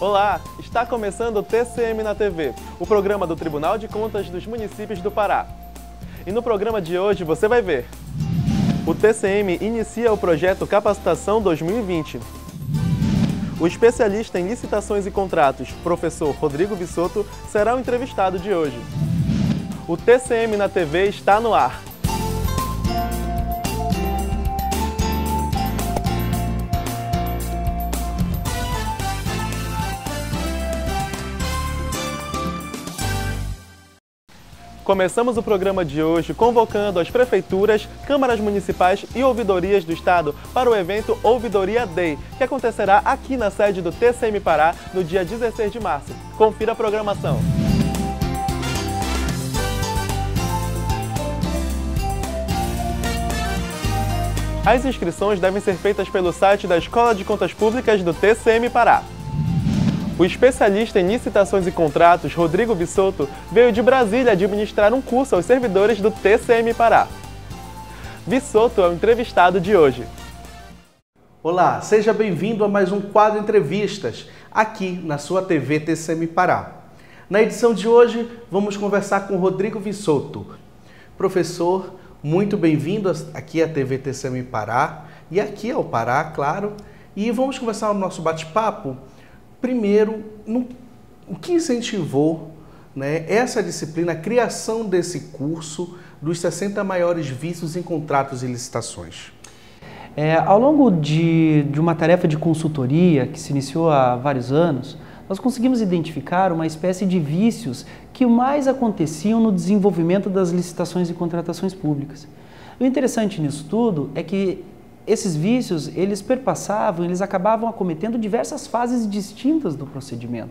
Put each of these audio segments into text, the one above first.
Olá, está começando o TCM na TV, o programa do Tribunal de Contas dos Municípios do Pará. E no programa de hoje você vai ver: o TCM inicia o projeto Capacitação 2020. O especialista em licitações e contratos, professor Rodrigo Vissoto, será o entrevistado de hoje. O TCM na TV está no ar. Começamos o programa de hoje convocando as prefeituras, câmaras municipais e ouvidorias do estado para o evento Ouvidoria Day, que acontecerá aqui na sede do TCM Pará no dia 16 de março. Confira a programação. As inscrições devem ser feitas pelo site da Escola de Contas Públicas do TCM Pará. O especialista em licitações e contratos, Rodrigo Vissoto, veio de Brasília administrar um curso aos servidores do TCM Pará. Vissoto é o entrevistado de hoje. Olá, seja bem-vindo a mais um quadro Entrevistas, aqui na sua TV TCM Pará. Na edição de hoje, vamos conversar com Rodrigo Vissoto. Professor, muito bem-vindo aqui à TV TCM Pará e aqui ao Pará, claro. E vamos conversar no nosso bate-papo. Primeiro, o que incentivou, essa disciplina, a criação desse curso dos 60 maiores vícios em contratos e licitações? Ao longo de uma tarefa de consultoria que se iniciou há vários anos, nós conseguimos identificar uma espécie de vícios que mais aconteciam no desenvolvimento das licitações e contratações públicas. O interessante nisso tudo é que esses vícios, eles perpassavam, eles acabavam acometendo diversas fases distintas do procedimento,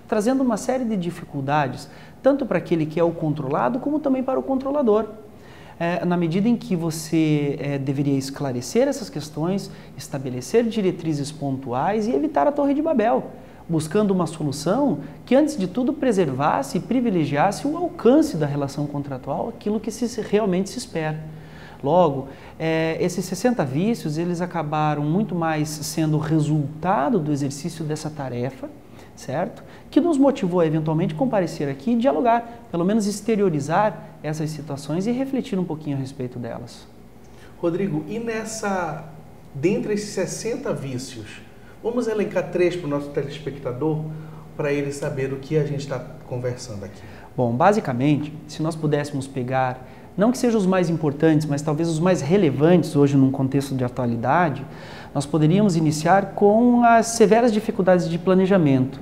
trazendo uma série de dificuldades, tanto para aquele que é o controlado, como também para o controlador. Na medida em que você deveria esclarecer essas questões, estabelecer diretrizes pontuais e evitar a Torre de Babel, buscando uma solução que, antes de tudo, preservasse e privilegiasse o alcance da relação contratual, aquilo que realmente se espera. Logo, esses 60 vícios, eles acabaram muito mais sendo resultado do exercício dessa tarefa, certo? Que nos motivou a eventualmente comparecer aqui e dialogar, pelo menos exteriorizar essas situações e refletir um pouquinho a respeito delas. Rodrigo, e dentre esses 60 vícios, vamos elencar 3 para o nosso telespectador, para ele saber o que a gente está conversando aqui. Bom, basicamente, se nós pudéssemos pegar, não que sejam os mais importantes, mas talvez os mais relevantes hoje num contexto de atualidade, nós poderíamos iniciar com as severas dificuldades de planejamento,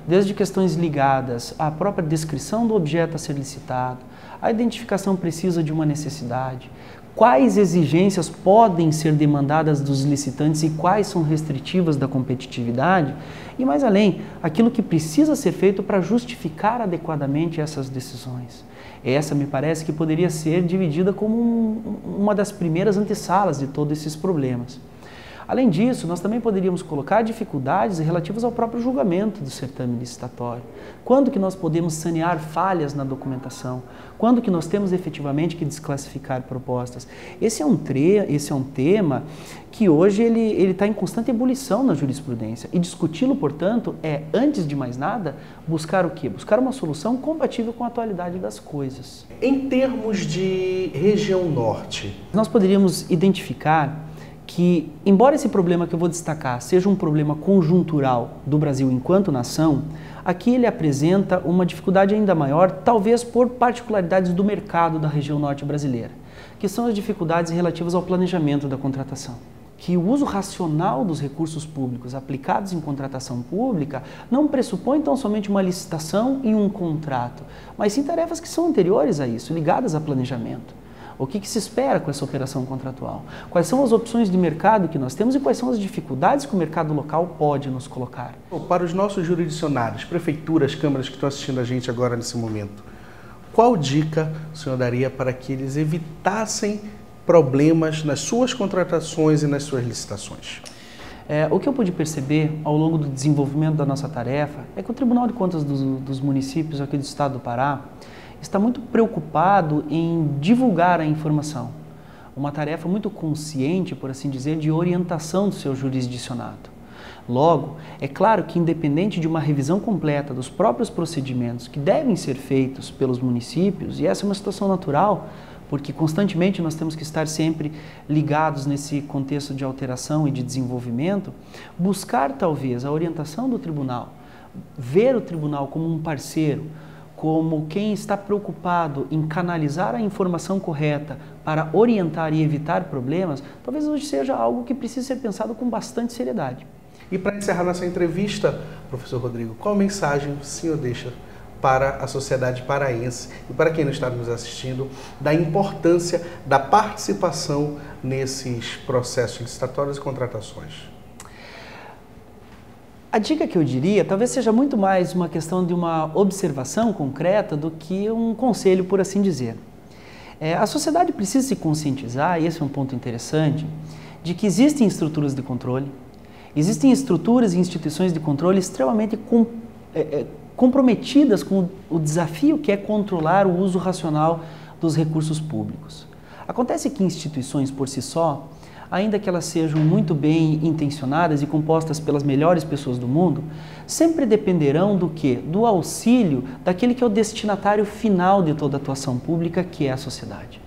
desde questões ligadas à própria descrição do objeto a ser licitado, a identificação precisa de uma necessidade, quais exigências podem ser demandadas dos licitantes e quais são restritivas da competitividade, e mais além, aquilo que precisa ser feito para justificar adequadamente essas decisões. Essa me parece que poderia ser dividida como uma das primeiras antessalas de todos esses problemas. Além disso, nós também poderíamos colocar dificuldades relativas ao próprio julgamento do certame licitatório. Quando que nós podemos sanear falhas na documentação? Quando que nós temos efetivamente que desclassificar propostas? Esse é um tema que hoje ele está em constante ebulição na jurisprudência. E discuti-lo, portanto, antes de mais nada, buscar o quê? Buscar uma solução compatível com a atualidade das coisas. Em termos de região norte, nós poderíamos identificar que, embora esse problema que eu vou destacar seja um problema conjuntural do Brasil enquanto nação, aqui ele apresenta uma dificuldade ainda maior, talvez por particularidades do mercado da região norte brasileira, que são as dificuldades relativas ao planejamento da contratação. Que o uso racional dos recursos públicos aplicados em contratação pública não pressupõe tão somente uma licitação e um contrato, mas sim tarefas que são anteriores a isso, ligadas a planejamento. O que se espera com essa operação contratual? Quais são as opções de mercado que nós temos e quais são as dificuldades que o mercado local pode nos colocar? Para os nossos jurisdicionários, prefeituras, câmaras que estão assistindo a gente agora nesse momento, qual dica o senhor daria para que eles evitassem problemas nas suas contratações e nas suas licitações? O que eu pude perceber ao longo do desenvolvimento da nossa tarefa é que o Tribunal de Contas dos Municípios aqui do Estado do Pará está muito preocupado em divulgar a informação. Uma tarefa muito consciente, por assim dizer, de orientação do seu jurisdicionado. Logo, é claro que independente de uma revisão completa dos próprios procedimentos que devem ser feitos pelos municípios, e essa é uma situação natural, porque constantemente nós temos que estar sempre ligados nesse contexto de alteração e de desenvolvimento, buscar talvez a orientação do tribunal, ver o tribunal como um parceiro, como quem está preocupado em canalizar a informação correta para orientar e evitar problemas, talvez hoje seja algo que precisa ser pensado com bastante seriedade. E para encerrar nossa entrevista, professor Rodrigo, qual mensagem o senhor deixa para a sociedade paraense e para quem não está nos assistindo da importância da participação nesses processos licitatórios e contratações? A dica que eu diria talvez seja muito mais uma questão de uma observação concreta do que um conselho, por assim dizer. A sociedade precisa se conscientizar, e esse é um ponto interessante, de que existem estruturas de controle, existem estruturas e instituições de controle extremamente comprometidas com o desafio que é controlar o uso racional dos recursos públicos. Acontece que instituições por si só, ainda que elas sejam muito bem intencionadas e compostas pelas melhores pessoas do mundo, sempre dependerão do quê? Do auxílio daquele que é o destinatário final de toda atuação pública, que é a sociedade.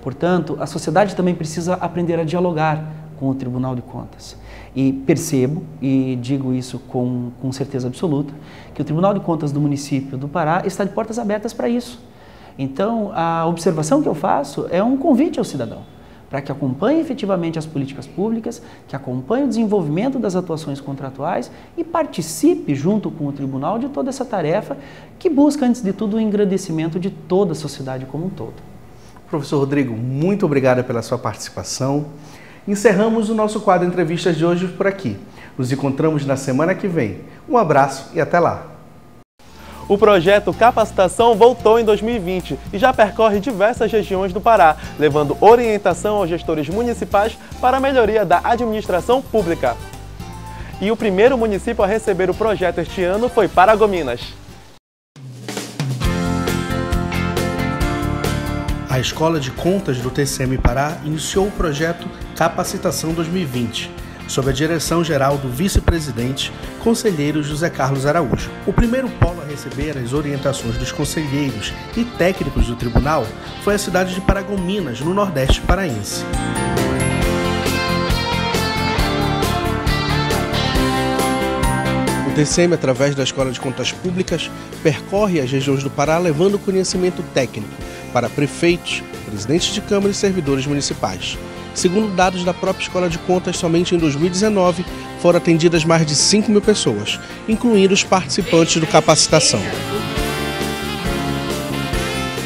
Portanto, a sociedade também precisa aprender a dialogar com o Tribunal de Contas. E percebo, e digo isso com certeza absoluta, que o Tribunal de Contas do município do Pará está de portas abertas para isso. Então, a observação que eu faço é um convite ao cidadão, para que acompanhe efetivamente as políticas públicas, que acompanhe o desenvolvimento das atuações contratuais e participe junto com o tribunal de toda essa tarefa que busca, antes de tudo, o engrandecimento de toda a sociedade como um todo. Professor Rodrigo, muito obrigado pela sua participação. Encerramos o nosso quadro Entrevistas de hoje por aqui. Nos encontramos na semana que vem. Um abraço e até lá! O projeto Capacitação voltou em 2020 e já percorre diversas regiões do Pará, levando orientação aos gestores municipais para a melhoria da administração pública. E o primeiro município a receber o projeto este ano foi Paragominas. A Escola de Contas do TCM Pará iniciou o projeto Capacitação 2020, sob a direção-geral do vice-presidente, conselheiro José Carlos Araújo. O primeiro polo a receber as orientações dos conselheiros e técnicos do tribunal foi a cidade de Paragominas, no Nordeste paraense. O TCM, através da Escola de Contas Públicas, percorre as regiões do Pará levando conhecimento técnico para prefeitos, presidentes de câmara e servidores municipais. Segundo dados da própria Escola de Contas, somente em 2019 foram atendidas mais de 5.000 pessoas, incluindo os participantes do Capacitação.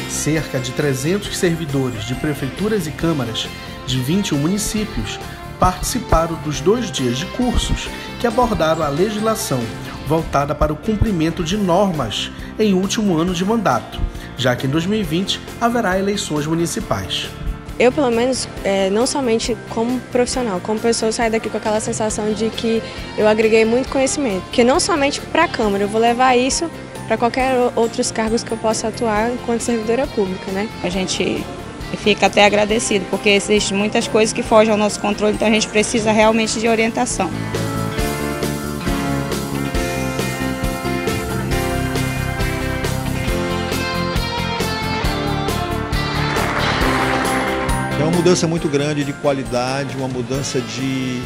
Cerca de 300 servidores de prefeituras e câmaras de 21 municípios participaram dos 2 dias de cursos que abordaram a legislação voltada para o cumprimento de normas em último ano de mandato, já que em 2020 haverá eleições municipais. Eu, pelo menos, não somente como profissional, como pessoa, saio daqui com aquela sensação de que eu agreguei muito conhecimento. Porque não somente para a Câmara, eu vou levar isso para qualquer outros cargos que eu possa atuar enquanto servidora pública, né? A gente fica até agradecido, porque existem muitas coisas que fogem ao nosso controle, então a gente precisa realmente de orientação. É uma mudança muito grande de qualidade, uma mudança de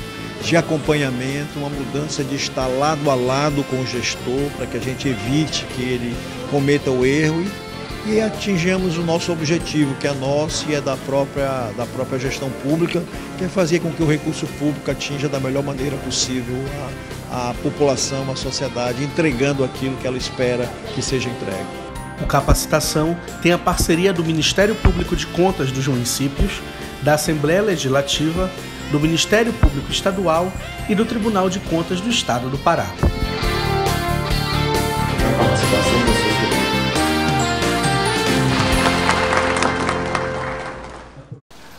acompanhamento, uma mudança de estar lado a lado com o gestor, para que a gente evite que ele cometa o erro e atinjamos o nosso objetivo, que é nosso e é da própria gestão pública, que é fazer com que o recurso público atinja da melhor maneira possível a população, a sociedade, entregando aquilo que ela espera que seja entregue. O Capacitação tem a parceria do Ministério Público de Contas dos municípios, da Assembleia Legislativa, do Ministério Público Estadual e do Tribunal de Contas do Estado do Pará.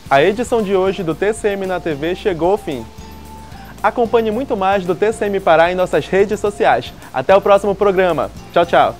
A edição de hoje do TCM na TV chegou ao fim. Acompanhe muito mais do TCM Pará em nossas redes sociais. Até o próximo programa. Tchau, tchau.